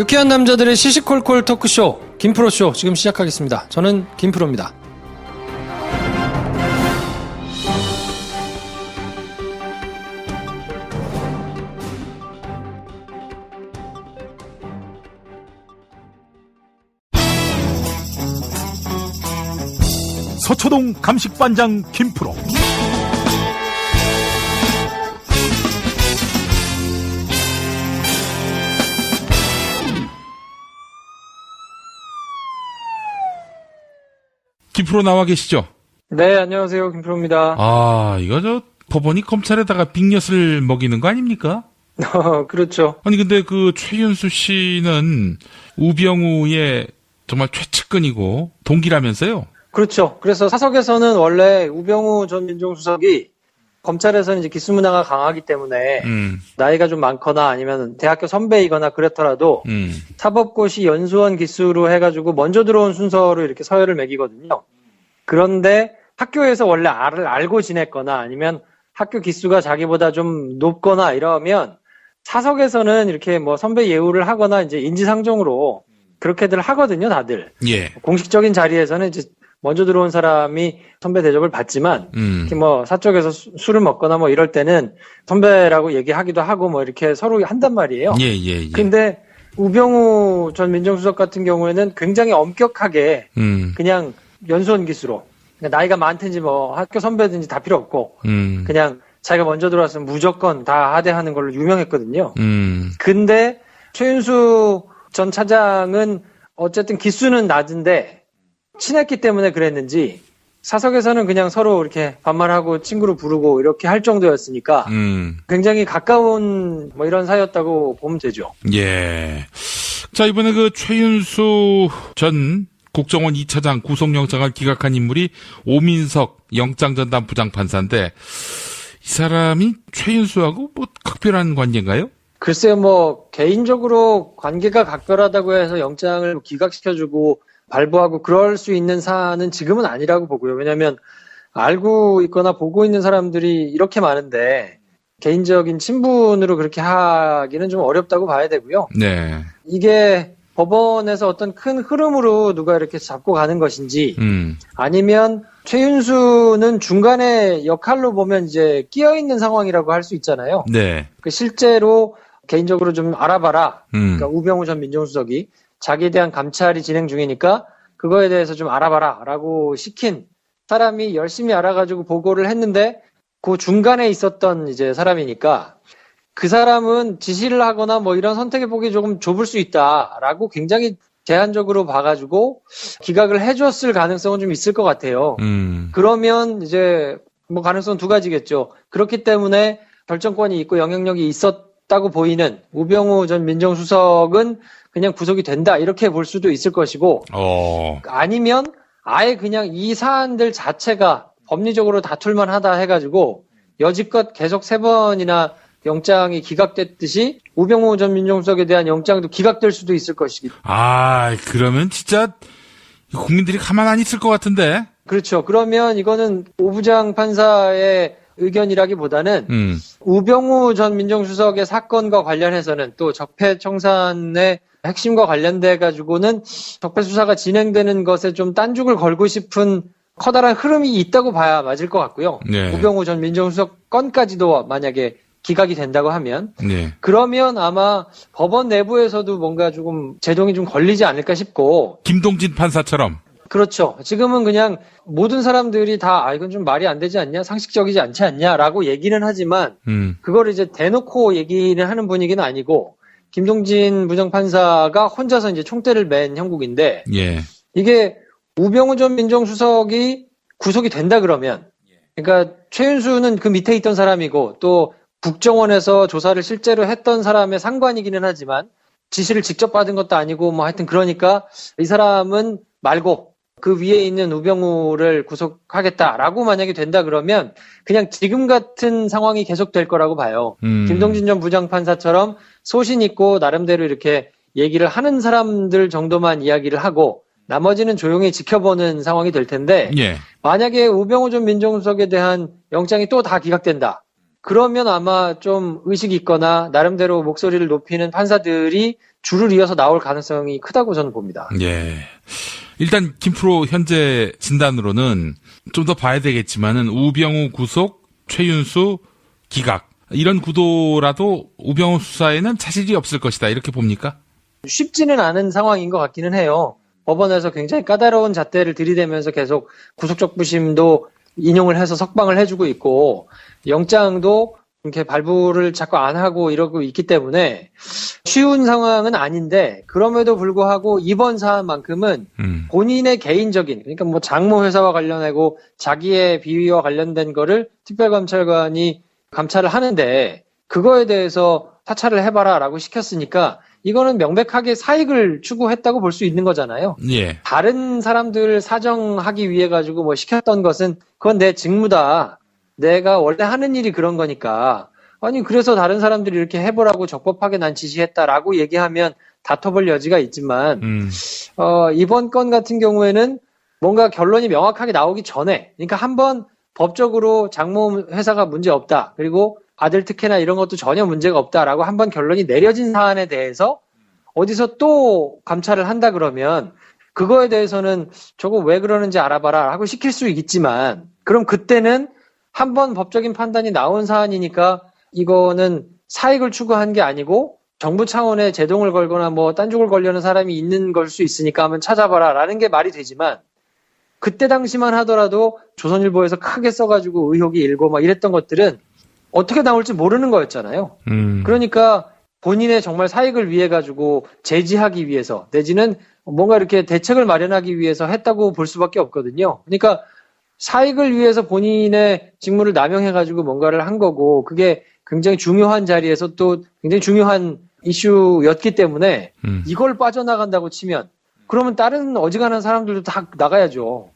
유쾌한 남자들의 시시콜콜 토크쇼 김프로쇼 지금 시작하겠습니다. 저는 김프로입니다. 서초동 감식반장 김프로. 김프로 나와 계시죠? 네, 안녕하세요. 김프로입니다. 이거 법원이 검찰에다가 빅엿을 먹이는 거 아닙니까? 그렇죠. 아니 근데 그 최윤수 씨는 우병우의 정말 최측근이고 동기라면서요? 그렇죠. 그래서 사석에서는 원래 우병우 전 민정수석이 검찰에서는 이제 기수 문화가 강하기 때문에 나이가 좀 많거나 아니면 대학교 선배이거나 그렇더라도 사법고시 연수원 기수로 해가지고 먼저 들어온 순서로 이렇게 서열을 매기거든요. 그런데 학교에서 원래 알고 지냈거나 아니면 학교 기수가 자기보다 좀 높거나 이러면 사석에서는 이렇게 뭐 선배 예우를 하거나 이제 인지상정으로 그렇게들 하거든요, 다들. 예. 공식적인 자리에서는 이제 먼저 들어온 사람이 선배 대접을 받지만, 이렇게 뭐 사적에서 술을 먹거나 뭐 이럴 때는 선배라고 얘기하기도 하고 뭐 이렇게 서로 한단 말이에요. 예. 근데 우병우 전 민정수석 같은 경우에는 굉장히 엄격하게 그냥 연수원 기수로, 그러니까 나이가 많든지 뭐 학교 선배든지 다 필요 없고, 그냥 자기가 먼저 들어왔으면 무조건 다 하대하는 걸로 유명했거든요. 근데 최윤수 전 차장은 어쨌든 기수는 낮은데 친했기 때문에 그랬는지 사석에서는 그냥 서로 이렇게 반말하고 친구로 부르고 이렇게 할 정도였으니까 굉장히 가까운 뭐 이런 사이였다고 보면 되죠. 예. 자, 이번에 그 최윤수 전 국정원 2차장 구속영장을 기각한 인물이 오민석 영장전담 부장판사인데 이 사람이 최윤수하고 뭐 각별한 관계인가요? 글쎄요, 뭐 개인적으로 관계가 각별하다고 해서 영장을 기각시켜주고 발부하고 그럴 수 있는 사안은 지금은 아니라고 보고요. 왜냐하면 알고 있거나 보고 있는 사람들이 이렇게 많은데 개인적인 친분으로 그렇게 하기는 좀 어렵다고 봐야 되고요. 네. 이게 법원에서 어떤 큰 흐름으로 누가 이렇게 잡고 가는 것인지 아니면 최윤수는 중간에 역할로 보면 이제 끼어 있는 상황이라고 할 수 있잖아요. 네. 실제로 개인적으로 좀 알아봐라. 그러니까 우병우 전 민정수석이 자기에 대한 감찰이 진행 중이니까 그거에 대해서 좀 알아봐라 라고 시킨 사람이 열심히 알아가지고 보고를 했는데 그 중간에 있었던 이제 사람이니까 그 사람은 지시를 하거나 뭐 이런 선택의 폭이 조금 좁을 수 있다라고 굉장히 제한적으로 봐가지고 기각을 해줬을 가능성은 좀 있을 것 같아요. 그러면 이제 뭐 가능성 두 가지겠죠. 그렇기 때문에 결정권이 있고 영향력이 있었다고 보이는 우병우 전 민정수석은 그냥 구속이 된다 이렇게 볼 수도 있을 것이고 아니면 아예 그냥 이 사안들 자체가 법리적으로 다툴만 하다 해가지고 여지껏 계속 3번이나 영장이 기각됐듯이 우병우 전 민정수석에 대한 영장도 기각될 수도 있을 것이기. 그러면 진짜 국민들이 가만 안 있을 것 같은데. 그렇죠. 그러면 이거는 오 부장 판사의 의견이라기보다는 우병우 전 민정수석의 사건과 관련해서는 또 적폐청산의 핵심과 관련돼 가지고는 적폐 수사가 진행되는 것에 좀 딴죽을 걸고 싶은 커다란 흐름이 있다고 봐야 맞을 것 같고요. 네. 우병우 전 민정수석 건까지도 만약에 기각이 된다고 하면 네. 그러면 아마 법원 내부에서도 뭔가 조금 제동이 좀 걸리지 않을까 싶고 김동진 판사처럼. 그렇죠. 지금은 그냥 모든 사람들이 다 이건 좀 말이 안 되지 않냐, 상식적이지 않지 않냐라고 얘기는 하지만 그걸 이제 대놓고 얘기를 하는 분위기는 아니고 김동진 부장판사가 혼자서 이제 총대를 맨 형국인데 예. 이게 우병우 전 민정수석이 구속이 된다 그러면 그러니까 최윤수는 그 밑에 있던 사람이고 또 국정원에서 조사를 실제로 했던 사람의 상관이기는 하지만 지시를 직접 받은 것도 아니고 뭐 하여튼 그러니까 이 사람은 말고 그 위에 있는 우병우를 구속하겠다라고 만약에 된다 그러면 그냥 지금 같은 상황이 계속될 거라고 봐요. 김동진 전 부장판사처럼 소신 있고 나름대로 이렇게 얘기를 하는 사람들 정도만 이야기를 하고 나머지는 조용히 지켜보는 상황이 될 텐데 예. 만약에 우병우 전 민정수석에 대한 영장이 또 다 기각된다. 그러면 아마 좀 의식이 있거나 나름대로 목소리를 높이는 판사들이 줄을 이어서 나올 가능성이 크다고 저는 봅니다. 예. 일단 김프로 현재 진단으로는 좀 더 봐야 되겠지만은 우병우 구속, 최윤수 기각 이런 구도라도 우병우 수사에는 차질이 없을 것이다 이렇게 봅니까? 쉽지는 않은 상황인 것 같기는 해요. 법원에서 굉장히 까다로운 잣대를 들이대면서 계속 구속적부심도 인용을 해서 석방을 해주고 있고 영장도 이렇게 발부를 자꾸 안 하고 이러고 있기 때문에 쉬운 상황은 아닌데 그럼에도 불구하고 이번 사안만큼은 본인의 개인적인 그러니까 뭐 장모 회사와 관련하고 자기의 비위와 관련된 거를 특별감찰관이 감찰을 하는데 그거에 대해서 사찰을 해봐라라고 시켰으니까 이거는 명백하게 사익을 추구했다고 볼 수 있는 거잖아요. 예. 다른 사람들을 사정하기 위해 가지고 뭐 시켰던 것은 그건 내 직무다. 내가 원래 하는 일이 그런 거니까. 아니 그래서 다른 사람들이 이렇게 해보라고 적법하게 난 지시했다라고 얘기하면 다퉈볼 여지가 있지만 이번 건 같은 경우에는 뭔가 결론이 명확하게 나오기 전에 그러니까 한번 법적으로 장모 회사가 문제 없다. 그리고 아들 특혜나 이런 것도 전혀 문제가 없다라고 한번 결론이 내려진 사안에 대해서 어디서 또 감찰을 한다 그러면 그거에 대해서는 저거 왜 그러는지 알아봐라 하고 시킬 수 있지만 그럼 그때는 한번 법적인 판단이 나온 사안이니까 이거는 사익을 추구한 게 아니고 정부 차원의 제동을 걸거나 뭐 딴죽을 걸려는 사람이 있는 걸 수 있으니까 한번 찾아봐라 라는 게 말이 되지만 그때 당시만 하더라도 조선일보에서 크게 써가지고 의혹이 일고 막 이랬던 것들은 어떻게 나올지 모르는 거였잖아요. 그러니까 본인의 정말 사익을 위해 가지고 제지하기 위해서 내지는 뭔가 이렇게 대책을 마련하기 위해서 했다고 볼 수밖에 없거든요. 그러니까 사익을 위해서 본인의 직무를 남용해 가지고 뭔가를 한 거고 그게 굉장히 중요한 자리에서 또 굉장히 중요한 이슈였기 때문에 이걸 빠져나간다고 치면 그러면 다른 어지간한 사람들도 다 나가야죠.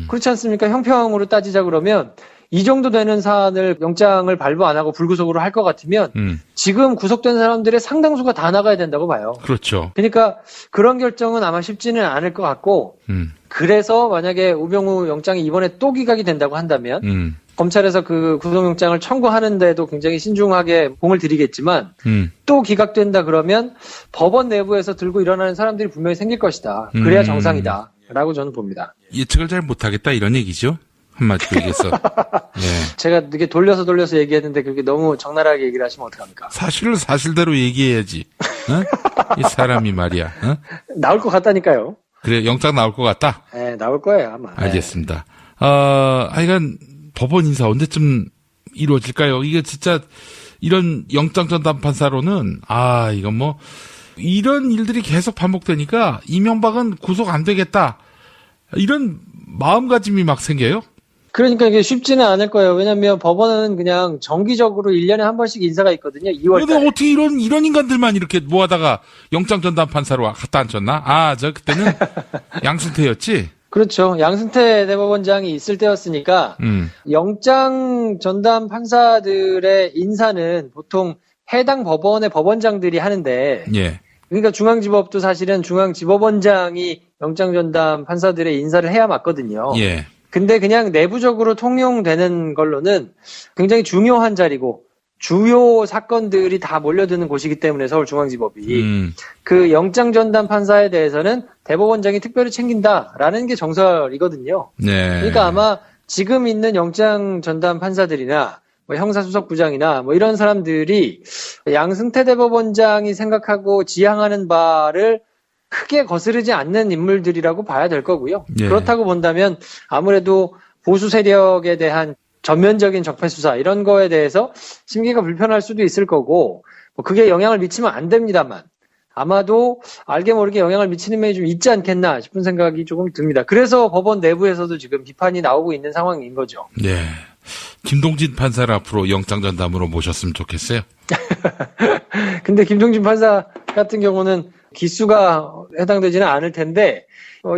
그렇지 않습니까? 형평으로 따지자 그러면 이 정도 되는 사안을 영장을 발부 안 하고 불구속으로 할 것 같으면 지금 구속된 사람들의 상당수가 다 나가야 된다고 봐요. 그렇죠. 그러니까 그런 결정은 아마 쉽지는 않을 것 같고 그래서 만약에 우병우 영장이 이번에 또 기각이 된다고 한다면 검찰에서 그 구속영장을 청구하는데도 굉장히 신중하게 공을 들이겠지만 또 기각된다 그러면 법원 내부에서 들고 일어나는 사람들이 분명히 생길 것이다. 그래야 정상이다. 라고 저는 봅니다. 예측을 잘 못하겠다 이런 얘기죠. 한마디로 얘기해서. 예. 제가 이렇게 돌려서 얘기했는데 그렇게 너무 적나라하게 얘기를 하시면 어떡합니까? 사실을 사실대로 얘기해야지. 어? 이 사람이 말이야. 어? 나올 것 같다니까요. 그래 영장 나올 것 같다? 네, 나올 거예요 아마. 알겠습니다. 하여간 법원 인사 언제쯤 이루어질까요? 이게 진짜 이런 영장 전담 판사로는 이건 뭐 이런 일들이 계속 반복되니까 이명박은 구속 안 되겠다. 이런 마음가짐이 막 생겨요. 그러니까 이게 쉽지는 않을 거예요. 왜냐하면 법원은 그냥 정기적으로 1년에 한 번씩 인사가 있거든요. 2월 근데 어떻게 이런 인간들만 이렇게 모아다가 영장 전담 판사로 갖다 앉혔나? 그때는 양승태였지? 그렇죠. 양승태 대법원장이 있을 때였으니까 영장 전담 판사들의 인사는 보통 해당 법원의 법원장들이 하는데 예. 그러니까 중앙지법도 사실은 중앙지법원장이 영장 전담 판사들의 인사를 해야 맞거든요. 예. 근데 그냥 내부적으로 통용되는 걸로는 굉장히 중요한 자리고 주요 사건들이 다 몰려드는 곳이기 때문에 서울중앙지법이 그 영장 전담 판사에 대해서는 대법원장이 특별히 챙긴다라는 게 정설이거든요. 네. 그러니까 아마 지금 있는 영장 전담 판사들이나 뭐 형사수석부장이나 뭐 이런 사람들이 양승태 대법원장이 생각하고 지향하는 바를 크게 거스르지 않는 인물들이라고 봐야 될 거고요. 예. 그렇다고 본다면 아무래도 보수 세력에 대한 전면적인 적폐수사 이런 거에 대해서 심기가 불편할 수도 있을 거고 뭐 그게 영향을 미치면 안 됩니다만 아마도 알게 모르게 영향을 미치는 면이 좀 있지 않겠나 싶은 생각이 조금 듭니다. 그래서 법원 내부에서도 지금 비판이 나오고 있는 상황인 거죠. 네. 김동진 판사를 앞으로 영장 전담으로 모셨으면 좋겠어요. 근데 김동진 판사 같은 경우는 기수가 해당되지는 않을 텐데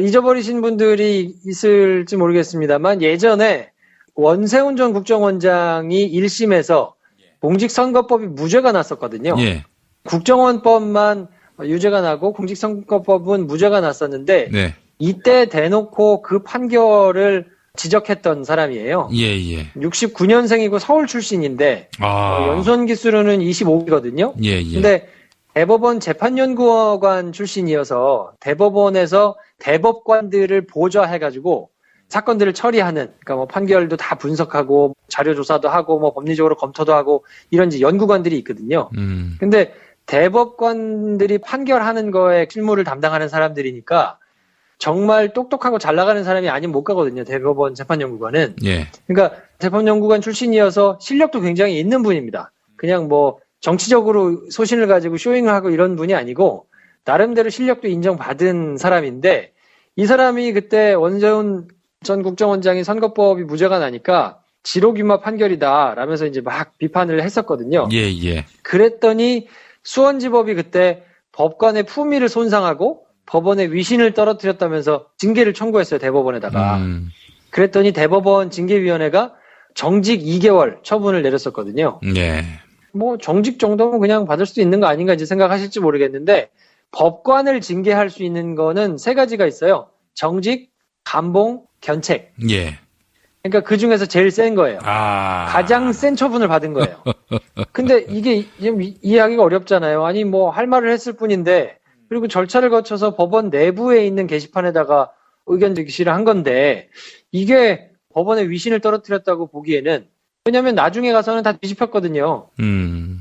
잊어버리신 분들이 있을지 모르겠습니다만 예전에 원세훈 전 국정원장이 1심에서 공직선거법이 무죄가 났었거든요. 예. 국정원법만 유죄가 나고 공직선거법은 무죄가 났었는데 네. 이때 대놓고 그 판결을 지적했던 사람이에요. 예, 예. 69년생이고 서울 출신인데 연수원 기수로는 25기거든요. 예, 예. 근데 대법원 재판연구원 출신이어서 대법원에서 대법관들을 보좌해가지고 사건들을 처리하는, 그러니까 뭐 판결도 다 분석하고 자료 조사도 하고 뭐 법리적으로 검토도 하고 이런 이제 연구관들이 있거든요. 근데 대법관들이 판결하는 거에 실무를 담당하는 사람들이니까 정말 똑똑하고 잘 나가는 사람이 아니면 못 가거든요. 대법원 재판연구관은. 예. 그러니까 재판연구관 출신이어서 실력도 굉장히 있는 분입니다. 그냥 뭐 정치적으로 소신을 가지고 쇼잉을 하고 이런 분이 아니고 나름대로 실력도 인정받은 사람인데 이 사람이 그때 원세훈 전 국정원장이 선거법이 무죄가 나니까 지록유마 판결이다 라면서 이제 막 비판을 했었거든요. 예, 예. 그랬더니 수원지법이 그때 법관의 품위를 손상하고 법원의 위신을 떨어뜨렸다면서 징계를 청구했어요, 대법원에다가. 그랬더니 대법원 징계위원회가 정직 2개월 처분을 내렸었거든요. 예. 뭐 정직 정도면 그냥 받을 수도 있는 거 아닌가 이제 생각하실지 모르겠는데 법관을 징계할 수 있는 거는 3가지가 있어요. 정직, 감봉, 견책. 예. 그러니까 그 중에서 제일 센 거예요. 가장 센 처분을 받은 거예요. 근데 이게 이해하기가 어렵잖아요. 아니 뭐 할 말을 했을 뿐인데 그리고 절차를 거쳐서 법원 내부에 있는 게시판에다가 의견 제시를 한 건데 이게 법원의 위신을 떨어뜨렸다고 보기에는 왜냐하면 나중에 가서는 다 뒤집혔거든요.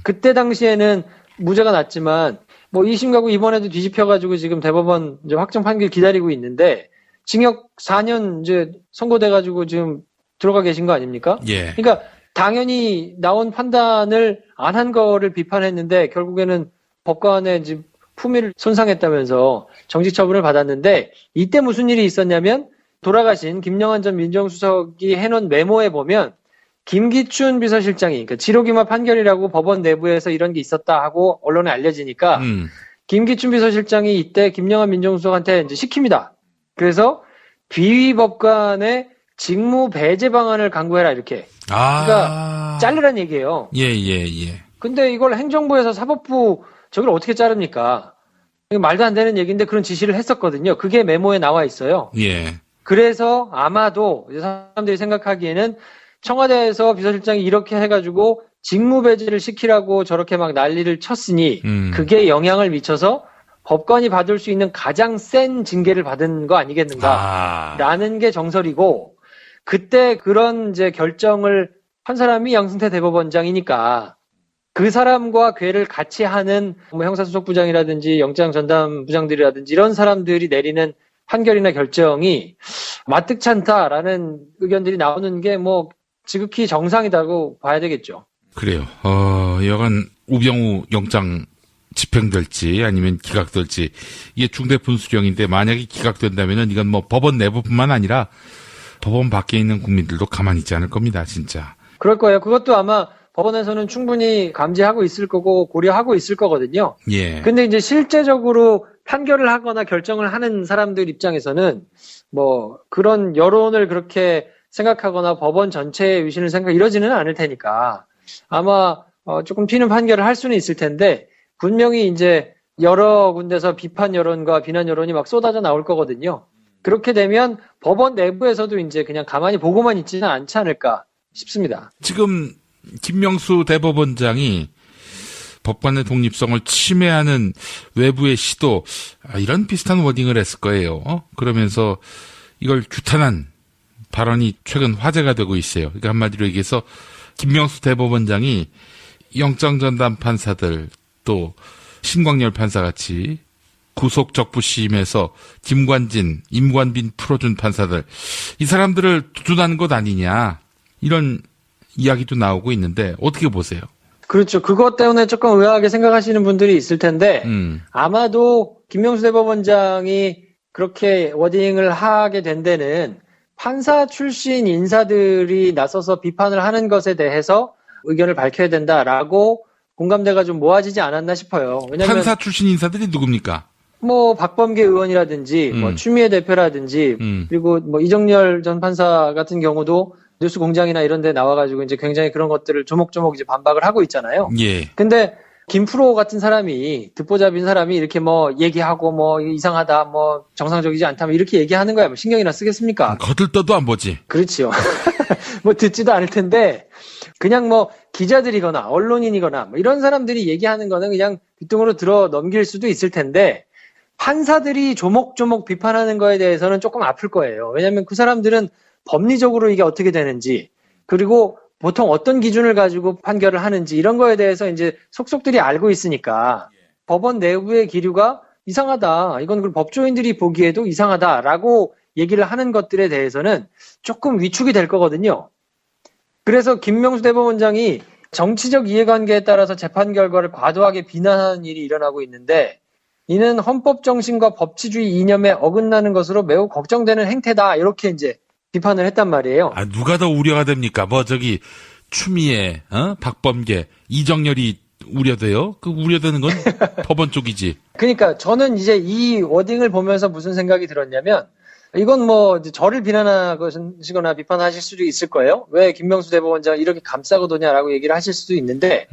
그때 당시에는 무죄가 났지만 뭐 2심 가고 이번에도 뒤집혀가지고 지금 대법원 이제 확정 판결 기다리고 있는데 징역 4년 이제 선고돼가지고 지금 들어가 계신 거 아닙니까? 예. 그러니까 당연히 나온 판단을 안 한 거를 비판했는데 결국에는 법관의 이제 품위를 손상했다면서 정직 처분을 받았는데 이때 무슨 일이 있었냐면 돌아가신 김영환 전 민정수석이 해놓은 메모에 보면 김기춘 비서실장이 그러니까 지록유마 판결이라고 법원 내부에서 이런 게 있었다 하고 언론에 알려지니까 김기춘 비서실장이 이때 김영환 민정수석한테 이제 시킵니다. 그래서 비위법관의 직무 배제 방안을 강구해라 이렇게. 그러니까 자르란 얘기예요. 예, 예, 예. 근데 이걸 행정부에서 사법부 저걸 어떻게 자릅니까? 말도 안 되는 얘기인데 그런 지시를 했었거든요. 그게 메모에 나와 있어요. 예. 그래서 아마도 사람들이 생각하기에는 청와대에서 비서실장이 이렇게 해가지고 직무 배제를 시키라고 저렇게 막 난리를 쳤으니 그게 영향을 미쳐서 법관이 받을 수 있는 가장 센 징계를 받은 거 아니겠는가라는 게 정설이고 그때 그런 이제 결정을 한 사람이 양승태 대법원장이니까 그 사람과 궤를 같이 하는 뭐 형사수석부장이라든지 영장 전담 부장들이라든지 이런 사람들이 내리는 판결이나 결정이 마뜩치 않다라는 의견들이 나오는 게 뭐 지극히 정상이라고 봐야 되겠죠. 그래요. 여간 우병우 영장 집행될지 아니면 기각될지 이게 중대 분수령인데 만약에 기각된다면은 이건 뭐 법원 내부뿐만 아니라 법원 밖에 있는 국민들도 가만히 있지 않을 겁니다, 진짜. 그럴 거예요. 그것도 아마 법원에서는 충분히 감지하고 있을 거고 고려하고 있을 거거든요. 예. 근데 이제 실제적으로 판결을 하거나 결정을 하는 사람들 입장에서는 뭐 그런 여론을 그렇게 생각하거나 법원 전체의 위신을 이러지는 않을 테니까 아마 조금 튀는 판결을 할 수는 있을 텐데 분명히 이제 여러 군데서 비판 여론과 비난 여론이 막 쏟아져 나올 거거든요. 그렇게 되면 법원 내부에서도 이제 그냥 가만히 보고만 있지는 않지 않을까 싶습니다. 지금 김명수 대법원장이 법관의 독립성을 침해하는 외부의 시도 이런 비슷한 워딩을 했을 거예요. 그러면서 이걸 규탄한 발언이 최근 화제가 되고 있어요. 그러니까 한마디로 얘기해서 김명수 대법원장이 영장전담 판사들 또 신광열 판사같이 구속적부심에서 김관진, 임관빈 풀어준 판사들 이 사람들을 두둔하는 것 아니냐 이런 이야기도 나오고 있는데 어떻게 보세요? 그렇죠. 그것 때문에 조금 의아하게 생각하시는 분들이 있을 텐데 아마도 김명수 대법원장이 그렇게 워딩을 하게 된 데는 판사 출신 인사들이 나서서 비판을 하는 것에 대해서 의견을 밝혀야 된다라고 공감대가 좀 모아지지 않았나 싶어요. 왜냐면 판사 출신 인사들이 누굽니까? 뭐 박범계 의원이라든지 뭐 추미애 대표라든지 그리고 뭐 이정열 전 판사 같은 경우도 뉴스공장이나 이런 데 나와가지고 이제 굉장히 그런 것들을 조목조목 이제 반박을 하고 있잖아요. 예. 근데 김프로 같은 사람이, 듣보잡인 사람이 이렇게 뭐 얘기하고 뭐 이상하다, 뭐 정상적이지 않다, 뭐 이렇게 얘기하는 거야. 뭐 신경이나 쓰겠습니까? 거들떠도 안 보지. 그렇지요. 뭐 듣지도 않을 텐데, 그냥 뭐 기자들이거나 언론인이거나 뭐 이런 사람들이 얘기하는 거는 그냥 귓등으로 들어 넘길 수도 있을 텐데, 판사들이 조목조목 비판하는 거에 대해서는 조금 아플 거예요. 왜냐하면 그 사람들은 법리적으로 이게 어떻게 되는지, 그리고 보통 어떤 기준을 가지고 판결을 하는지 이런 거에 대해서 이제 속속들이 알고 있으니까 법원 내부의 기류가 이상하다, 이건 그 법조인들이 보기에도 이상하다라고 얘기를 하는 것들에 대해서는 조금 위축이 될 거거든요. 그래서 김명수 대법원장이 정치적 이해관계에 따라서 재판 결과를 과도하게 비난하는 일이 일어나고 있는데, 이는 헌법 정신과 법치주의 이념에 어긋나는 것으로 매우 걱정되는 행태다, 이렇게 이제 비판을 했단 말이에요. 아, 누가 더 우려가 됩니까? 뭐 저기 추미애, 박범계, 이정열이 우려돼요? 그 우려되는 건 법원 쪽이지. 그러니까 저는 이제 이 워딩을 보면서 무슨 생각이 들었냐면, 이건 뭐 이제 저를 비난하시거나 비판하실 수도 있을 거예요. 왜 김명수 대법원장 이렇게 감싸고 도냐라고 얘기를 하실 수도 있는데,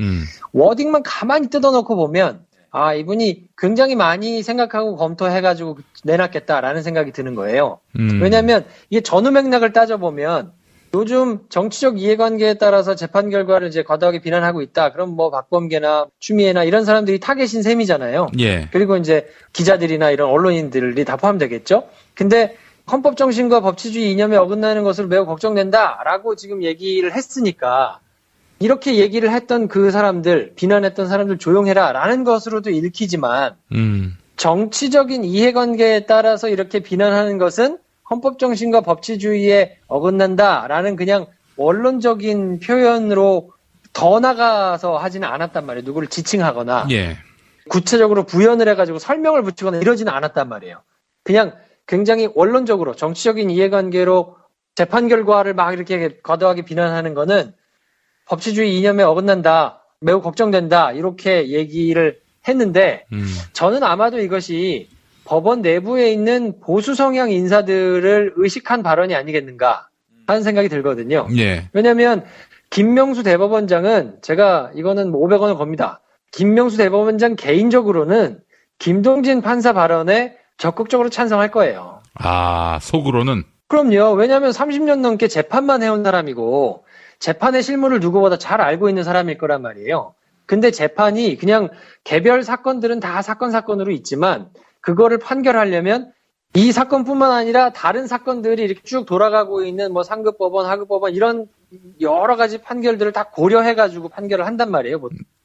워딩만 가만히 뜯어놓고 보면 아, 이분이 굉장히 많이 생각하고 검토해가지고 내놨겠다라는 생각이 드는 거예요. 왜냐하면 이게 전후 맥락을 따져보면 요즘 정치적 이해관계에 따라서 재판 결과를 이제 과도하게 비난하고 있다. 그럼 뭐 박범계나 추미애나 이런 사람들이 타겟인 셈이잖아요. 예. 그리고 이제 기자들이나 이런 언론인들이 다 포함되겠죠. 근데 헌법 정신과 법치주의 이념에 어긋나는 것으로 매우 걱정된다라고 지금 얘기를 했으니까, 이렇게 얘기를 했던 그 사람들, 비난했던 사람들 조용해라라는 것으로도 읽히지만, 정치적인 이해관계에 따라서 이렇게 비난하는 것은 헌법 정신과 법치주의에 어긋난다라는 그냥 원론적인 표현으로 더 나가서 하지는 않았단 말이에요. 누구를 지칭하거나 예. 구체적으로 부연을 해가지고 설명을 붙이거나 이러지는 않았단 말이에요. 그냥 굉장히 원론적으로 정치적인 이해관계로 재판 결과를 막 이렇게 과도하게 비난하는 거는 법치주의 이념에 어긋난다, 매우 걱정된다, 이렇게 얘기를 했는데, 저는 아마도 이것이 법원 내부에 있는 보수 성향 인사들을 의식한 발언이 아니겠는가 하는 생각이 들거든요. 예. 왜냐하면 김명수 대법원장은, 제가 이거는 뭐 500원을 겁니다. 김명수 대법원장 개인적으로는 김동진 판사 발언에 적극적으로 찬성할 거예요. 아, 속으로는? 그럼요. 왜냐하면 30년 넘게 재판만 해온 사람이고 재판의 실무를 누구보다 잘 알고 있는 사람일 거란 말이에요. 근데 재판이 그냥 개별 사건들은 다 사건으로 있지만, 그거를 판결하려면 이 사건뿐만 아니라 다른 사건들이 이렇게 쭉 돌아가고 있는 뭐 상급법원, 하급법원 이런 여러 가지 판결들을 다 고려해가지고 판결을 한단 말이에요.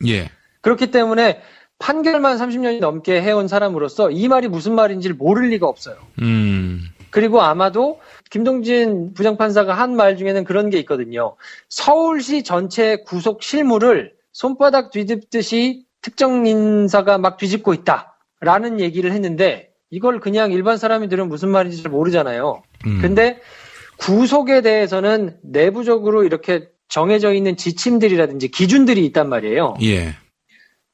예. 그렇기 때문에 판결만 30년이 넘게 해온 사람으로서 이 말이 무슨 말인지를 모를 리가 없어요. 그리고 아마도 김동진 부장판사가 한 말 중에는 그런 게 있거든요. 서울시 전체 구속 실무를 손바닥 뒤집듯이 특정 인사가 막 뒤집고 있다라는 얘기를 했는데, 이걸 그냥 일반 사람이 들으면 무슨 말인지 잘 모르잖아요. 근데 구속에 대해서는 내부적으로 이렇게 정해져 있는 지침들이라든지 기준들이 있단 말이에요. 예.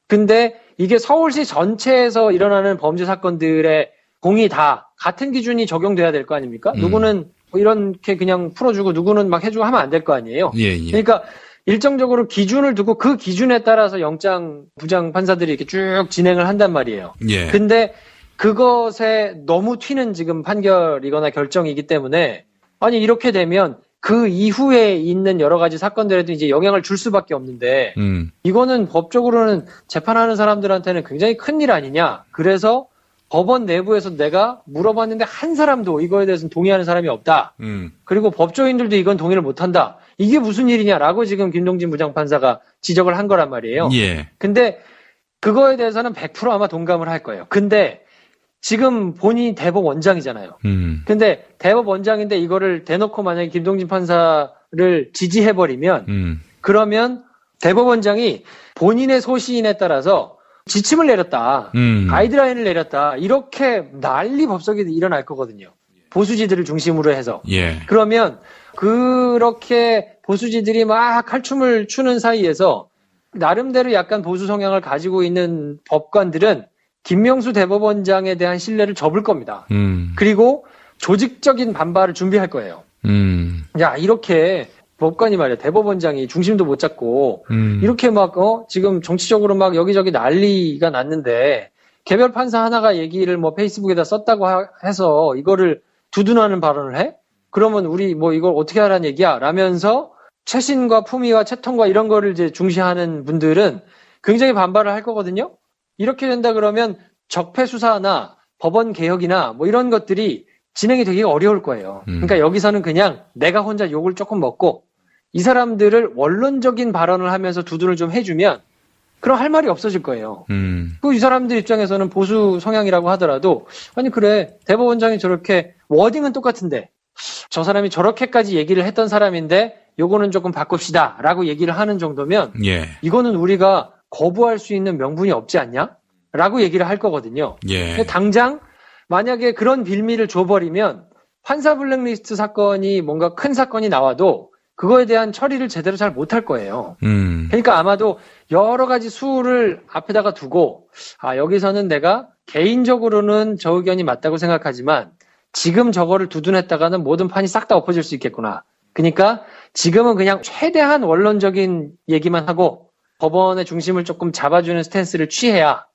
근데 이게 서울시 전체에서 일어나는 범죄 사건들의 공이 다 같은 기준이 적용돼야 될 거 아닙니까? 누구는 뭐 이렇게 그냥 풀어주고 누구는 막 해주고 하면 안 될 거 아니에요? 예, 예. 그러니까 일정적으로 기준을 두고 그 기준에 따라서 영장 부장 판사들이 이렇게 쭉 진행을 한단 말이에요. 예. 근데 그것에 너무 튀는 지금 판결이거나 결정이기 때문에, 아니 이렇게 되면 그 이후에 있는 여러 가지 사건들에도 이제 영향을 줄 수밖에 없는데, 이거는 법적으로는 재판하는 사람들한테는 굉장히 큰일 아니냐. 그래서 법원 내부에서 내가 물어봤는데 한 사람도 이거에 대해서는 동의하는 사람이 없다. 그리고 법조인들도 이건 동의를 못한다. 이게 무슨 일이냐라고 지금 김동진 부장판사가 지적을 한 거란 말이에요. 예. 근데 그거에 대해서는 100% 아마 동감을 할 거예요. 근데 지금 본인이 대법원장이잖아요. 근데 대법원장인데 이거를 대놓고 만약에 김동진 판사를 지지해버리면, 그러면 대법원장이 본인의 소신에 따라서 지침을 내렸다, 가이드라인을 내렸다, 이렇게 난리 법석이 일어날 거거든요. 보수지들을 중심으로 해서. 예. 그러면 그렇게 보수지들이 막 칼춤을 추는 사이에서 나름대로 약간 보수 성향을 가지고 있는 법관들은 김명수 대법원장에 대한 신뢰를 접을 겁니다. 그리고 조직적인 반발을 준비할 거예요. 야, 이렇게 법관이 말이야, 대법원장이 중심도 못 잡고, 이렇게 막, 지금 정치적으로 막 여기저기 난리가 났는데, 개별 판사 하나가 얘기를 뭐 페이스북에다 썼다고 해서 이거를 두둔하는 발언을 해? 그러면 우리 뭐 이걸 어떻게 하라는 얘기야? 라면서 최신과 품위와 채통과 이런 거를 이제 중시하는 분들은 굉장히 반발을 할 거거든요? 이렇게 된다 그러면 적폐 수사나 법원 개혁이나 뭐 이런 것들이 진행이 되기가 어려울 거예요. 그러니까 여기서는 그냥 내가 혼자 욕을 조금 먹고 이 사람들을 원론적인 발언을 하면서 두둔을 좀 해주면 그럼 할 말이 없어질 거예요. 그 이 사람들 입장에서는 보수 성향이라고 하더라도 아니 그래 대법원장이 저렇게 워딩은 똑같은데 저 사람이 저렇게까지 얘기를 했던 사람인데 요거는 조금 바꿉시다 라고 얘기를 하는 정도면 예. 이거는 우리가 거부할 수 있는 명분이 없지 않냐? 라고 얘기를 할 거거든요. 예. 당장 만약에 그런 빌미를 줘버리면 판사 블랙리스트 사건이 뭔가 큰 사건이 나와도 그거에 대한 처리를 제대로 잘 못할 거예요. 그러니까 아마도 여러 가지 수를 앞에다가 두고 여기서는 내가 개인적으로는 저 의견이 맞다고 생각하지만 지금 저거를 두둔했다가는 모든 판이 싹 다 엎어질 수 있겠구나. 그러니까 지금은 그냥 최대한 원론적인 얘기만 하고 법원의 중심을 조금 잡아주는 스탠스를 취해야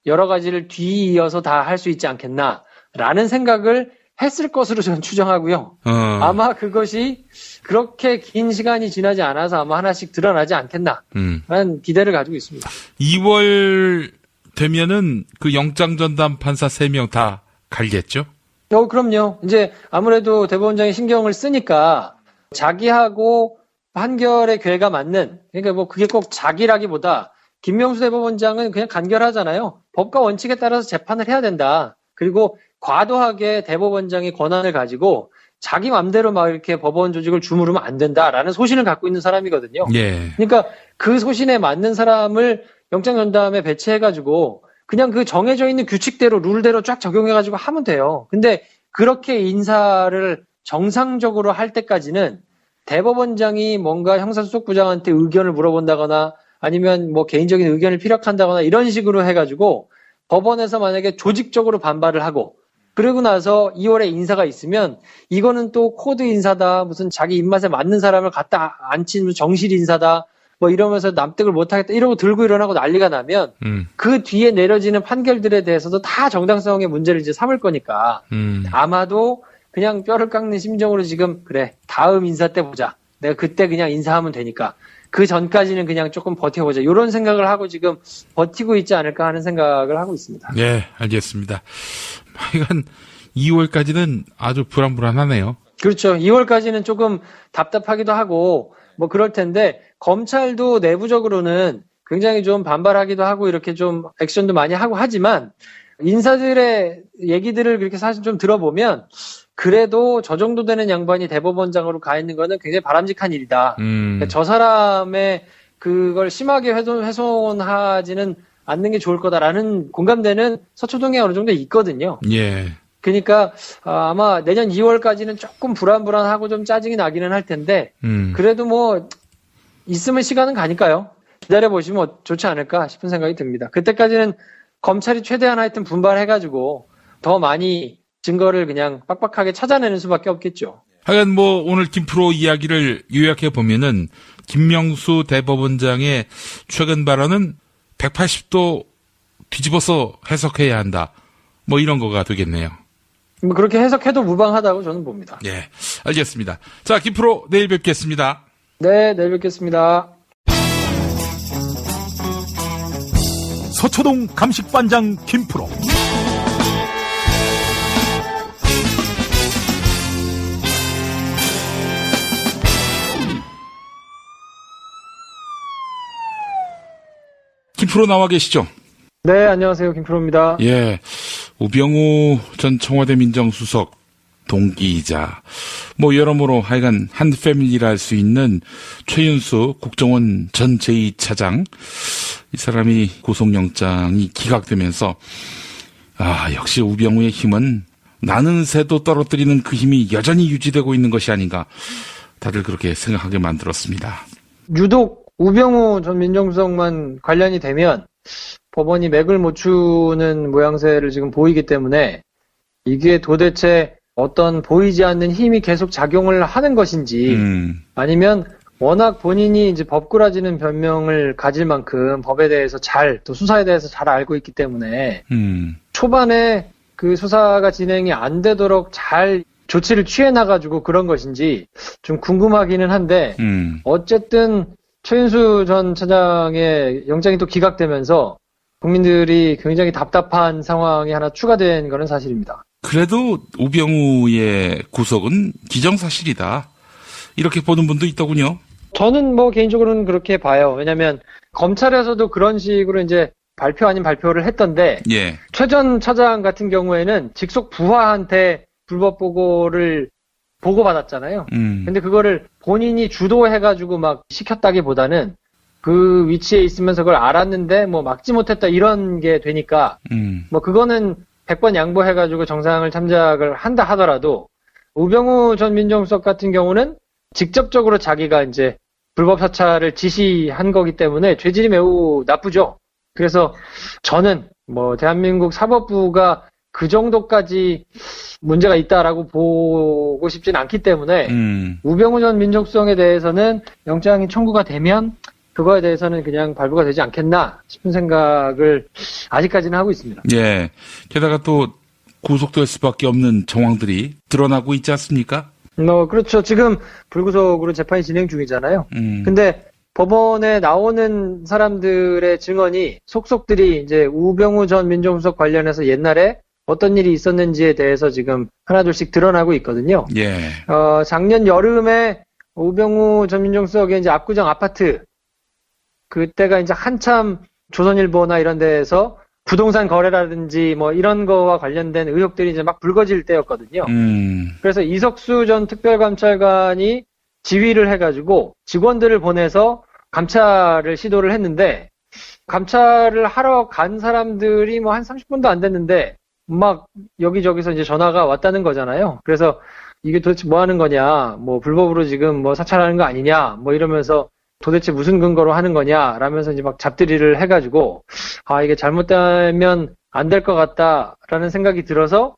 여러 가지를 뒤이어서 다 할 수 있지 않겠나라는 생각을 했을 것으로 저는 추정하고요. 아마 그것이 그렇게 긴 시간이 지나지 않아서 아마 하나씩 드러나지 않겠나라는 기대를 가지고 있습니다. 2월 되면은 그 영장 전담 판사 3명 다 갈겠죠? 그럼요. 이제 아무래도 대법원장이 신경을 쓰니까 자기하고 판결의 궤가 맞는, 그러니까 뭐 그게 꼭 자기라기보다 김명수 대법원장은 그냥 간결하잖아요. 법과 원칙에 따라서 재판을 해야 된다. 그리고 과도하게 대법원장이 권한을 가지고 자기 맘대로 막 이렇게 법원 조직을 주무르면 안 된다라는 소신을 갖고 있는 사람이거든요. 예. 그러니까 그 소신에 맞는 사람을 영장 전담에 배치해가지고 그냥 그 정해져 있는 규칙대로 룰대로 쫙 적용해가지고 하면 돼요. 근데 그렇게 인사를 정상적으로 할 때까지는 대법원장이 뭔가 형사수석부장한테 의견을 물어본다거나 아니면 뭐 개인적인 의견을 피력한다거나 이런 식으로 해가지고 법원에서 만약에 조직적으로 반발을 하고 그러고 나서 2월에 인사가 있으면 이거는 또 코드 인사다, 무슨 자기 입맛에 맞는 사람을 갖다 앉힌 정실 인사다, 뭐 이러면서 납득을 못하겠다 이러고 들고 일어나고 난리가 나면 그 뒤에 내려지는 판결들에 대해서도 다 정당성의 문제를 이제 삼을 거니까 아마도 그냥 뼈를 깎는 심정으로 지금 그래 다음 인사 때 보자. 내가 그때 그냥 인사하면 되니까 그 전까지는 그냥 조금 버텨보자. 이런 생각을 하고 지금 버티고 있지 않을까 하는 생각을 하고 있습니다. 네, 알겠습니다. 하여간 2월까지는 아주 불안불안하네요. 그렇죠. 2월까지는 조금 답답하기도 하고 뭐 그럴 텐데 검찰도 내부적으로는 굉장히 좀 반발하기도 하고 이렇게 좀 액션도 많이 하고 하지만 인사들의 얘기들을 그렇게 사실 좀 들어보면 그래도 저 정도 되는 양반이 대법원장으로 가 있는 거는 굉장히 바람직한 일이다. 그러니까 저 사람의 그걸 심하게 훼손하지는 않는 게 좋을 거다라는 공감대는 서초동에 어느 정도 있거든요. 예. 그러니까 아마 내년 2월까지는 조금 불안불안하고 좀 짜증이 나기는 할 텐데 그래도 뭐 있으면 시간은 가니까요. 기다려보시면 좋지 않을까 싶은 생각이 듭니다. 그때까지는 검찰이 최대한 하여튼 분발해가지고 더 많이 증거를 그냥 빡빡하게 찾아내는 수밖에 없겠죠. 하여간 뭐 오늘 김프로 이야기를 요약해 보면은 김명수 대법원장의 최근 발언은 180도 뒤집어서 해석해야 한다. 뭐 이런 거가 되겠네요. 뭐 그렇게 해석해도 무방하다고 저는 봅니다. 예, 알겠습니다. 자, 김프로 내일 뵙겠습니다. 네, 내일 뵙겠습니다. 서초동 감식반장 김프로. 김프로 나와 계시죠? 네, 안녕하세요. 김프로입니다. 예, 우병우 전 청와대 민정수석 동기이자 뭐 여러모로 하여간 한 패밀리라 할 수 있는 최윤수 국정원 전 제2차장, 이 사람이 구속영장이 기각되면서 역시 우병우의 힘은 나는 새도 떨어뜨리는 그 힘이 여전히 유지되고 있는 것이 아닌가, 다들 그렇게 생각하게 만들었습니다. 유독 우병우 전 민정수석만 관련이 되면 법원이 맥을 못 추는 모양새를 지금 보이기 때문에 이게 도대체 어떤 보이지 않는 힘이 계속 작용을 하는 것인지 아니면 워낙 본인이 이제 법꾸라지는 변명을 가질 만큼 법에 대해서 또 수사에 대해서 잘 알고 있기 때문에 초반에 그 수사가 진행이 안 되도록 잘 조치를 취해 나가지고 그런 것인지 좀 궁금하기는 한데 어쨌든 최윤수 전 차장의 영장이 또 기각되면서 국민들이 굉장히 답답한 상황이 하나 추가된 거는 사실입니다. 그래도 우병우의 구속은 기정사실이다. 이렇게 보는 분도 있더군요. 저는 뭐 개인적으로는 그렇게 봐요. 왜냐면 검찰에서도 그런 식으로 이제 발표 아닌 발표를 했던데 예. 최 전 차장 같은 경우에는 직속 부하한테 불법 보고를 보고받았잖아요. 근데 그거를 본인이 주도해가지고 막 시켰다기보다는 그 위치에 있으면서 그걸 알았는데 뭐 막지 못했다 이런 게 되니까 뭐 그거는 100번 양보해가지고 정상을 참작을 한다 하더라도 우병우 전 민정수석 같은 경우는 직접적으로 자기가 이제 불법 사찰을 지시한 거기 때문에 죄질이 매우 나쁘죠. 그래서 저는 뭐 대한민국 사법부가 그 정도까지 문제가 있다라고 보고 싶진 않기 때문에 우병우 전 민정수석에 대해서는 영장이 청구가 되면 그거에 대해서는 그냥 발부가 되지 않겠나 싶은 생각을 아직까지는 하고 있습니다. 예. 게다가 또 구속될 수밖에 없는 정황들이 드러나고 있지 않습니까? 그렇죠. 지금 불구속으로 재판이 진행 중이잖아요. 근데 법원에 나오는 사람들의 증언이 속속들이 이제 우병우 전 민정수석 관련해서 옛날에 어떤 일이 있었는지에 대해서 지금 하나둘씩 드러나고 있거든요. 예. 작년 여름에 우병우 전 민정수석의 이제 압구정 아파트 그때가 이제 한참 조선일보나 이런 데에서 부동산 거래라든지 뭐 이런 거와 관련된 의혹들이 이제 막 불거질 때였거든요. 그래서 이석수 전 특별감찰관이 지휘를 해가지고 직원들을 보내서 감찰을 시도를 했는데 감찰을 하러 간 사람들이 뭐 한 30분도 안 됐는데 막 여기저기서 이제 전화가 왔다는 거잖아요. 그래서 이게 도대체 뭐 하는 거냐, 뭐 불법으로 지금 뭐 사찰하는 거 아니냐, 뭐 이러면서 도대체 무슨 근거로 하는 거냐, 라면서 이제 막 잡들이를 해가지고, 이게 잘못되면 안 될 것 같다라는 생각이 들어서,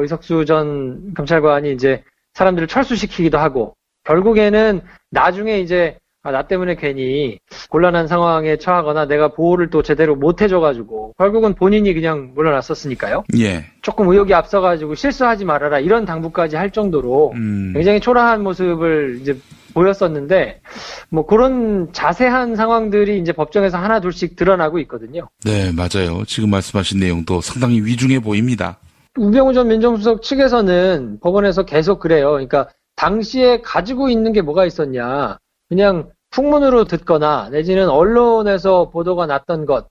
이석수 전 감찰관이 이제 사람들을 철수시키기도 하고, 결국에는 나중에 이제, 나 때문에 괜히 곤란한 상황에 처하거나 내가 보호를 또 제대로 못 해줘가지고, 결국은 본인이 그냥 물러났었으니까요. 예. 조금 의욕이 앞서가지고 실수하지 말아라, 이런 당부까지 할 정도로 굉장히 초라한 모습을 이제 보였었는데, 뭐 그런 자세한 상황들이 이제 법정에서 하나 둘씩 드러나고 있거든요. 네, 맞아요. 지금 말씀하신 내용도 상당히 위중해 보입니다. 우병우 전 민정수석 측에서는 법원에서 계속 그래요. 그러니까 당시에 가지고 있는 게 뭐가 있었냐. 그냥 풍문으로 듣거나 내지는 언론에서 보도가 났던 것,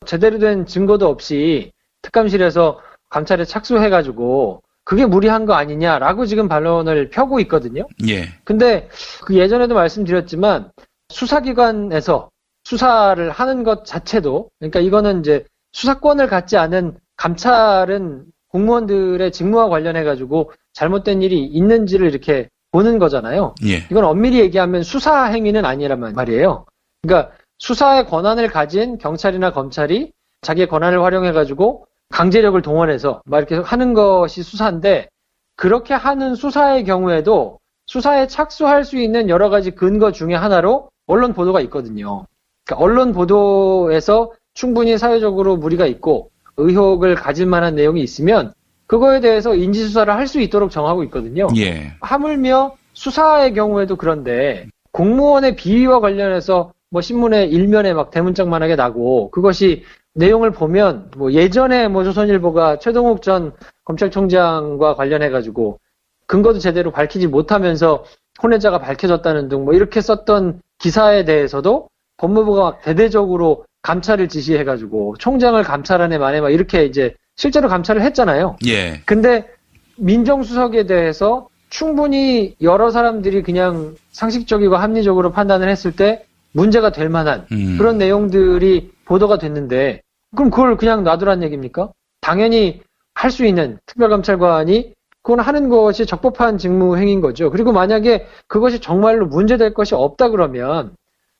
제대로 된 증거도 없이 특감실에서 감찰에 착수해가지고 그게 무리한 거 아니냐라고 지금 반론을 펴고 있거든요. 예. 근데 그 예전에도 말씀드렸지만 수사기관에서 수사를 하는 것 자체도, 그러니까 이거는 이제 수사권을 갖지 않은 감찰은 공무원들의 직무와 관련해가지고 잘못된 일이 있는지를 이렇게 보는 거잖아요. 예. 이건 엄밀히 얘기하면 수사 행위는 아니란 말이에요. 그러니까 수사의 권한을 가진 경찰이나 검찰이 자기의 권한을 활용해가지고 강제력을 동원해서 막 이렇게 하는 것이 수사인데, 그렇게 하는 수사의 경우에도 수사에 착수할 수 있는 여러 가지 근거 중에 하나로 언론 보도가 있거든요. 그러니까 언론 보도에서 충분히 사회적으로 무리가 있고 의혹을 가질 만한 내용이 있으면 그거에 대해서 인지수사를 할 수 있도록 정하고 있거든요. 예. 하물며 수사의 경우에도 그런데 공무원의 비위와 관련해서 뭐 신문에 일면에 막 대문짝만하게 나고, 그것이 내용을 보면 뭐 예전에 뭐 조선일보가 최동욱 전 검찰총장과 관련해가지고 근거도 제대로 밝히지 못하면서 혼외자가 밝혀졌다는 등 뭐 이렇게 썼던 기사에 대해서도 법무부가 막 대대적으로 감찰을 지시해가지고 총장을 감찰하네 마네 막 이렇게 이제 실제로 감찰을 했잖아요. 예. 근데 민정수석에 대해서 충분히 여러 사람들이 그냥 상식적이고 합리적으로 판단을 했을 때 문제가 될 만한 그런 내용들이 보도가 됐는데, 그럼 그걸 그냥 놔두란 얘기입니까? 당연히 할 수 있는 특별감찰관이 그건 하는 것이 적법한 직무 행위인 거죠. 그리고 만약에 그것이 정말로 문제될 것이 없다 그러면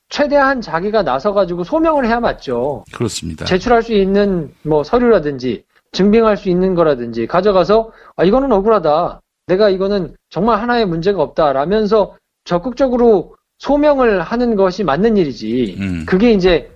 최대한 자기가 나서가지고 소명을 해야 맞죠. 그렇습니다. 제출할 수 있는 뭐 서류라든지 증빙할 수 있는 거라든지 가져가서 이거는 억울하다, 내가 이거는 정말 하나의 문제가 없다 라면서 적극적으로 소명을 하는 것이 맞는 일이지. 그게 이제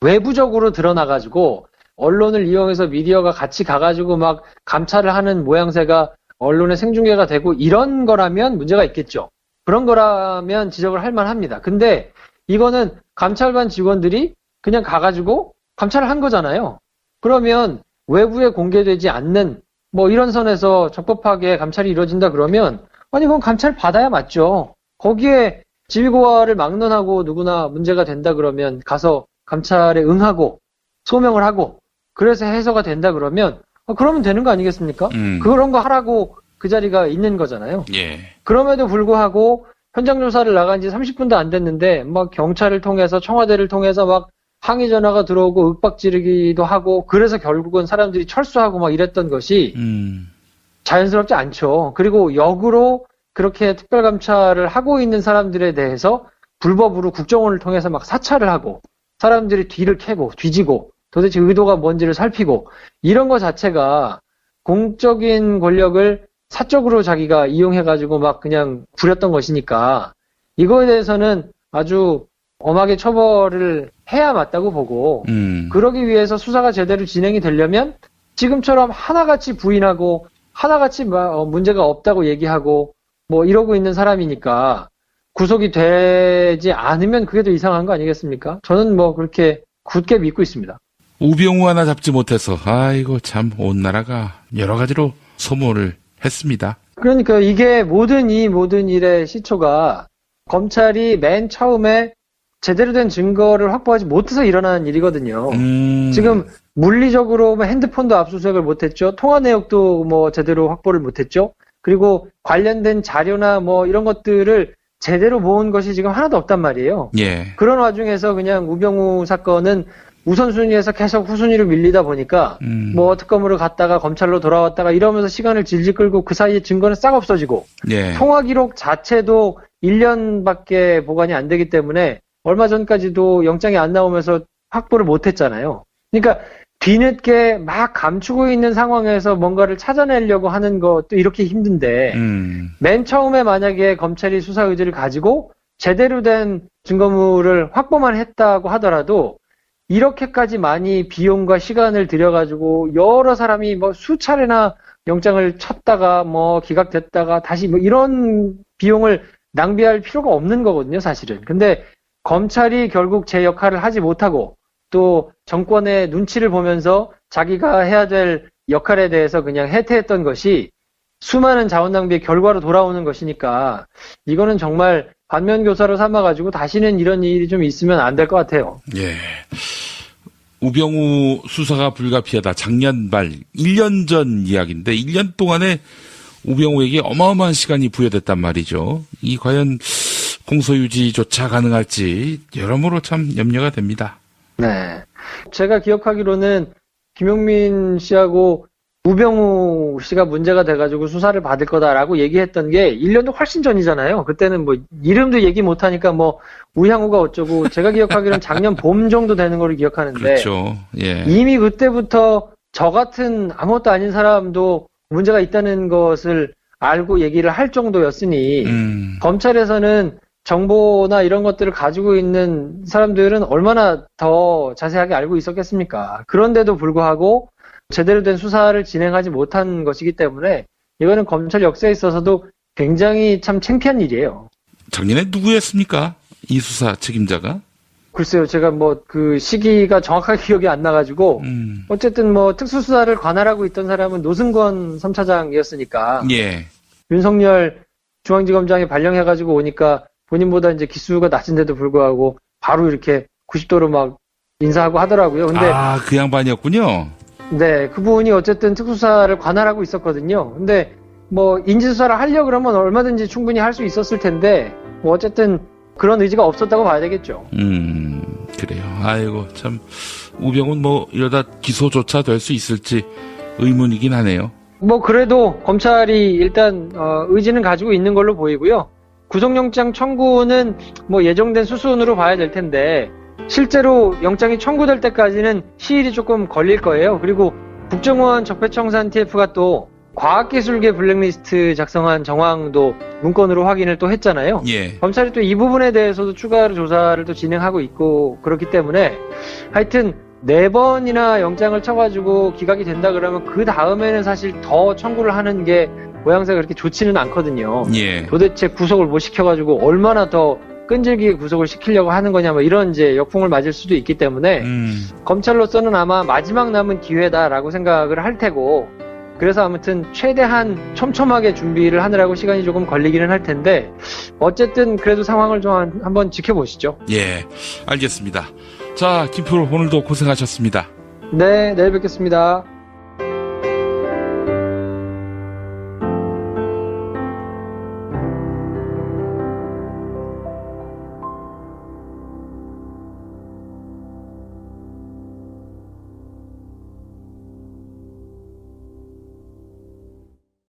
외부적으로 드러나가지고 언론을 이용해서 미디어가 같이 가가지고 막 감찰을 하는 모양새가 언론의 생중계가 되고 이런 거라면 문제가 있겠죠. 그런 거라면 지적을 할 만합니다. 근데 이거는 감찰반 직원들이 그냥 가가지고 감찰을 한 거잖아요. 그러면 외부에 공개되지 않는 뭐 이런 선에서 적법하게 감찰이 이루어진다 그러면 아니 그건 감찰 받아야 맞죠. 거기에 지휘고하를 막론하고 누구나 문제가 된다 그러면 가서 감찰에 응하고 소명을 하고 그래서 해소가 된다 그러면 그러면 되는 거 아니겠습니까? 그런 거 하라고 그 자리가 있는 거잖아요. 예. 그럼에도 불구하고 현장 조사를 나간 지 30분도 안 됐는데 막 경찰을 통해서 청와대를 통해서 막 항의 전화가 들어오고 윽박 지르기도 하고 그래서 결국은 사람들이 철수하고 막 이랬던 것이 자연스럽지 않죠. 그리고 역으로 그렇게 특별감찰을 하고 있는 사람들에 대해서 불법으로 국정원을 통해서 막 사찰을 하고 사람들이 뒤를 캐고 뒤지고 도대체 의도가 뭔지를 살피고 이런 거 자체가 공적인 권력을 사적으로 자기가 이용해가지고 막 그냥 부렸던 것이니까 이거에 대해서는 아주 엄하게 처벌을 해야 맞다고 보고 그러기 위해서 수사가 제대로 진행이 되려면 지금처럼 하나같이 부인하고 하나같이 문제가 없다고 얘기하고 뭐 이러고 있는 사람이니까 구속이 되지 않으면 그게 더 이상한 거 아니겠습니까? 저는 뭐 그렇게 굳게 믿고 있습니다. 우병우 하나 잡지 못해서 아이고 참 온 나라가 여러 가지로 소모를 했습니다. 그러니까 이게 모든 일의 시초가 검찰이 맨 처음에 제대로 된 증거를 확보하지 못해서 일어나는 일이거든요. 지금 물리적으로 핸드폰도 압수수색을 못했죠. 통화 내역도 뭐 제대로 확보를 못했죠. 그리고 관련된 자료나 뭐 이런 것들을 제대로 모은 것이 지금 하나도 없단 말이에요. 예. 그런 와중에서 그냥 우병우 사건은 우선순위에서 계속 후순위로 밀리다 보니까 뭐 특검으로 갔다가 검찰로 돌아왔다가 이러면서 시간을 질질 끌고 그 사이에 증거는 싹 없어지고 예. 통화 기록 자체도 1년밖에 보관이 안 되기 때문에 얼마 전까지도 영장이 안 나오면서 확보를 못 했잖아요. 그러니까 뒤늦게 막 감추고 있는 상황에서 뭔가를 찾아내려고 하는 것도 이렇게 힘든데 맨 처음에 만약에 검찰이 수사 의지를 가지고 제대로 된 증거물을 확보만 했다고 하더라도 이렇게까지 많이 비용과 시간을 들여가지고 여러 사람이 뭐 수차례나 영장을 쳤다가 뭐 기각됐다가 다시 뭐 이런 비용을 낭비할 필요가 없는 거거든요, 사실은. 근데 검찰이 결국 제 역할을 하지 못하고 또 정권의 눈치를 보면서 자기가 해야 될 역할에 대해서 그냥 해태했던 것이 수많은 자원 낭비의 결과로 돌아오는 것이니까 이거는 정말 반면교사로 삼아가지고 다시는 이런 일이 좀 있으면 안 될 것 같아요. 예. 우병우 수사가 불가피하다. 작년 말 1년 전 이야기인데 1년 동안에 우병우에게 어마어마한 시간이 부여됐단 말이죠. 이 과연 공소유지조차 가능할지 여러모로 참 염려가 됩니다. 네. 제가 기억하기로는 김용민 씨하고 우병우 씨가 문제가 돼가지고 수사를 받을 거다라고 얘기했던 게 1년도 훨씬 전이잖아요. 그때는 뭐 이름도 얘기 못하니까 뭐 우향우가 어쩌고 제가 기억하기로는 작년 봄 정도 되는 걸로 기억하는데 그렇죠. 예. 이미 그때부터 저 같은 아무것도 아닌 사람도 문제가 있다는 것을 알고 얘기를 할 정도였으니 검찰에서는 정보나 이런 것들을 가지고 있는 사람들은 얼마나 더 자세하게 알고 있었겠습니까? 그런데도 불구하고 제대로 된 수사를 진행하지 못한 것이기 때문에 이거는 검찰 역사에 있어서도 굉장히 참 창피한 일이에요. 작년에 누구였습니까? 이 수사 책임자가? 글쎄요, 제가 뭐 그 시기가 정확하게 기억이 안 나가지고 어쨌든 뭐 특수수사를 관할하고 있던 사람은 노승권 3차장이었으니까 예. 윤석열 중앙지검장이 발령해가지고 오니까 본인보다 이제 기수가 낮은데도 불구하고 바로 이렇게 90도로 막 인사하고 하더라고요. 근데 그 양반이었군요. 네, 그분이 어쨌든 특수사를 관할하고 있었거든요. 근데 뭐 인지수사를 하려고 그러면 얼마든지 충분히 할 수 있었을 텐데 뭐 어쨌든 그런 의지가 없었다고 봐야 되겠죠. 그래요. 아이고 참 우병우는 뭐 이러다 기소조차 될 수 있을지 의문이긴 하네요. 뭐 그래도 검찰이 일단 의지는 가지고 있는 걸로 보이고요. 구속영장 청구는 뭐 예정된 수순으로 봐야 될 텐데 실제로 영장이 청구될 때까지는 시일이 조금 걸릴 거예요. 그리고 국정원 적폐청산 TF가 또 과학기술계 블랙리스트 작성한 정황도 문건으로 확인을 또 했잖아요. 예. 검찰이 또 이 부분에 대해서도 추가로 조사를 또 진행하고 있고 그렇기 때문에 하여튼 4번이나 영장을 쳐가지고 기각이 된다 그러면 그 다음에는 사실 더 청구를 하는 게 모양새가 그렇게 좋지는 않거든요. 예. 도대체 구속을 못 시켜가지고 얼마나 더 끈질기게 구속을 시키려고 하는 거냐 뭐 이런 이제 역풍을 맞을 수도 있기 때문에 검찰로서는 아마 마지막 남은 기회다라고 생각을 할 테고 그래서 아무튼 최대한 촘촘하게 준비를 하느라고 시간이 조금 걸리기는 할 텐데 어쨌든 그래도 상황을 좀 한번 지켜보시죠. 예, 알겠습니다. 자, 김프로 오늘도 고생하셨습니다. 네, 내일 뵙겠습니다.